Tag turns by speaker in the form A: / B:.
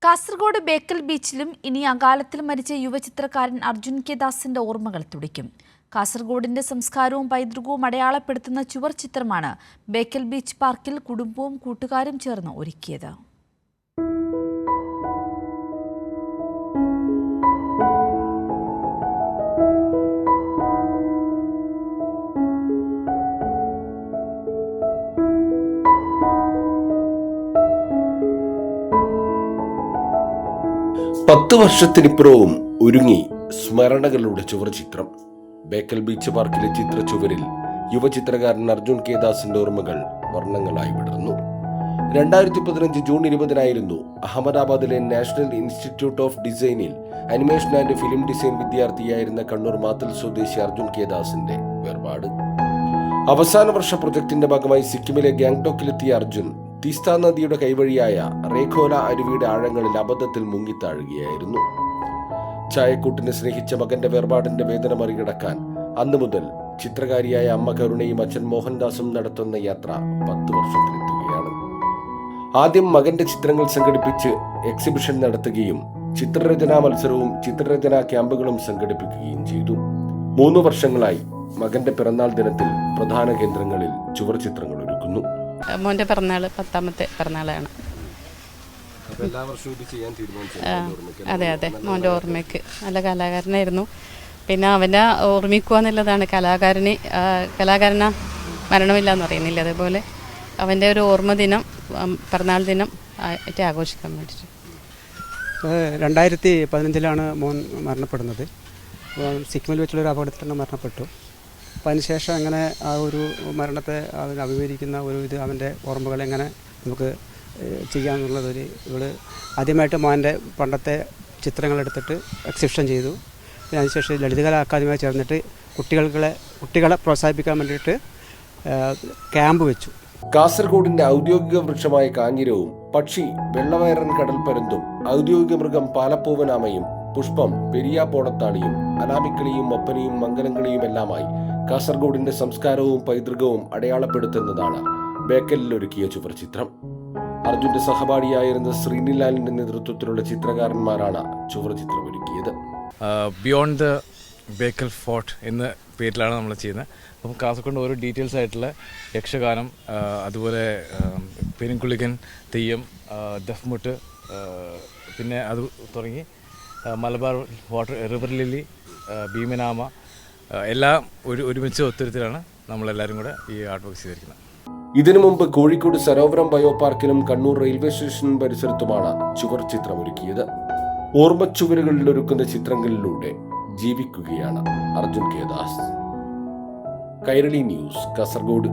A: കാസർഗോഡ് ബേക്കൽ ബീച്ചിലും ഇനി അകാലത്തിൽ മരിച്ച യുവചിത്രകാരൻ അർജുൻ കെ ദാസിന്റെ ഓർമ്മകൾ തുടിക്കും. കാസർഗോഡിന്റെ സംസ്കാരവും പൈതൃകവും അടയാളപ്പെടുത്തുന്ന ചുവർ ചിത്രമാണ് ബേക്കൽ ബീച്ച് പാർക്കിൽ കുടുംബവും കൂട്ടുകാരും ചേർന്ന് ഒരുക്കിയത്.
B: പത്ത് വർഷത്തിനിപ്പുറവും ഒരുങ്ങി സ്മരണകളുടെ ചുവർ ചിത്രം. ബേക്കൽ ബീച്ച് പാർക്കിലെ ചിത്ര ചുവരിൽ യുവചിത്രകാരൻ അർജുൻ കെ ദാസിന്റെ ഓർമ്മകൾ വർണ്ണങ്ങളായി വിടർന്നു. 2015 ജൂൺ 20 അഹമ്മദാബാദിലെ നാഷണൽ ഇൻസ്റ്റിറ്റ്യൂട്ട് ഓഫ് ഡിസൈനിൽ അനിമേഷൻ ആൻഡ് ഫിലിം ഡിസൈൻ വിദ്യാർത്ഥിയായിരുന്ന കണ്ണൂർ മാത്തൽ സ്വദേശി അർജുൻ കെ ദാസിന്റെ വേർപാട്. അവസാന വർഷ പ്രൊജക്ടിന്റെ ഭാഗമായി സിക്കിമിലെ ഗാംഗ്ടോക്കിലെത്തിയ അർജുൻ തീസ്ത നദിയുടെ കൈവഴിയായ റേഖോല അരുവിയുടെ ആഴങ്ങളിൽ അബദ്ധത്തിൽ മുങ്ങിത്താഴുകയായിരുന്നു. ചായക്കൂട്ടിനെ സ്നേഹിച്ച മകന്റെ വേർപാടിന്റെ വേദന മറികടക്കാൻ അന്നു മുതൽ ചിത്രകാരിയായ അമ്മ കരുണയും അച്ഛൻ മോഹൻദാസും നടത്തുന്ന യാത്ര 10 വർഷത്തിലെത്തുകയാണ്. ആദ്യം മകന്റെ ചിത്രങ്ങൾ സംഘടിപ്പിച്ച് എക്സിബിഷൻ നടത്തുകയും ചിത്രരചനാ മത്സരവും ചിത്രരചനാ ക്യാമ്പുകളും സംഘടിപ്പിക്കുകയും ചെയ്തു. 3 വർഷങ്ങളായി മകന്റെ പിറന്നാൾ ദിനത്തിൽ പ്രധാന കേന്ദ്രങ്ങളിൽ ചുവർ ചിത്രങ്ങൾ ഒരുക്കുന്നു.
C: മോൻ്റെ പിറന്നാൾ 10ാമത്തെ പിറന്നാളാണ്. അതെ മോൻ്റെ ഓർമ്മയ്ക്ക് നല്ല കലാകാരനായിരുന്നു. പിന്നെ അവനെ ഓർമ്മിക്കുക എന്നുള്ളതാണ്. കലാകാരന മരണമില്ല എന്ന് പറയുന്നില്ല. അതേപോലെ അവൻ്റെ ഒരു ഓർമ്മ ദിനം, പിറന്നാൾ ദിനം ആയിട്ട് ആഘോഷിക്കാൻ വേണ്ടിയിട്ട്.
D: 2015 മോൻ മരണപ്പെടുന്നത്. സിക്കിമിൽ വെച്ചുള്ളൊരു അപകടത്തിലാണ് മരണപ്പെട്ടു. അപ്പോൾ അതിനുശേഷം അങ്ങനെ ആ ഒരു മരണത്തെ അവൻ അഭിമുഖീകരിക്കുന്ന ഒരു ഇത് അവൻ്റെ ഓർമ്മകൾ എങ്ങനെ നമുക്ക് ചെയ്യാമെന്നുള്ളതൊരു ഇവള് ആദ്യമായിട്ട് മോൻ്റെ പണ്ടത്തെ ചിത്രങ്ങളെടുത്തിട്ട് എക്സിബിഷൻ ചെയ്തു. പിന്നെ അതിനുശേഷം ലളിതകലാ അക്കാദമിയുമായി ചേർന്നിട്ട് കുട്ടികളെ പ്രോത്സാഹിപ്പിക്കാൻ വേണ്ടിയിട്ട് ക്യാമ്പ് വെച്ചു.
B: കാസർഗോഡിന്റെ ഔദ്യോഗിക വൃക്ഷമായ കാഞ്ഞിരവും പക്ഷി വെള്ളവയറൻ കടൽപ്പരുന്തും ഔദ്യോഗിക മൃഗം പാലപ്പൂവനാമയും പുഷ്പം പെരിയാപ്പോളത്താളിയും അനാമിക്കളിയും ഒപ്പനയും മംഗലംകളിയും എല്ലാമായി കാസർഗോഡിന്റെ സംസ്കാരവും പൈതൃകവും അടയാളപ്പെടുത്തുന്നതാണ് ബേക്കലിൽ ഒരുക്കിയ ചുവർ ചിത്രം. അർജുന്റെ സഹപാഠിയായിരുന്ന ശ്രീനിലാലിന്റെ നേതൃത്വത്തിലുള്ള ചിത്രകാരന്മാരാണ് ചുവർ ചിത്രം ഒരുക്കിയത്.
E: ബിയോണ്ട് ദ ബേക്കൽ ഫോർട്ട് എന്ന പേരിലാണ് നമ്മൾ ചെയ്യുന്നത്. അപ്പം കാസർഗോഡ് ഓരോ ഡീറ്റെയിൽസ് ആയിട്ടുള്ള യക്ഷഗാനം, അതുപോലെ പെരുങ്കുളികൻ, തെയ്യം, ദഫ്മുട്ട്, പിന്നെ അത് തുടങ്ങി മലബാർ വാട്ടർ, റിവർ ലില്ലി, ഭീമനാമ എല്ലാം ഒരുമിച്ച് ഒത്തുരുത്തിലാണ് നമ്മളെല്ലാവരും കൂടെ ഈ ആർട്ട് വർക്ക് ചെയ്തിരിക്കുന്നത്.
B: ഇതിനു മുമ്പ് കോഴിക്കോട് സരോവരം ബയോ പാർക്കിലും കണ്ണൂർ റെയിൽവേ സ്റ്റേഷൻ പരിസരത്തുമാണ് ചുവർ ചിത്രം ഒരുക്കിയത്. ഓർമ്മച്ചുവരുകളിൽ ഒരുക്കുന്ന ചിത്രങ്ങളിലൂടെ ജീവിക്കുകയാണ് അർജുൻ കെ ദാസ്. കൈരളി ന്യൂസ്, കാസർഗോഡ്.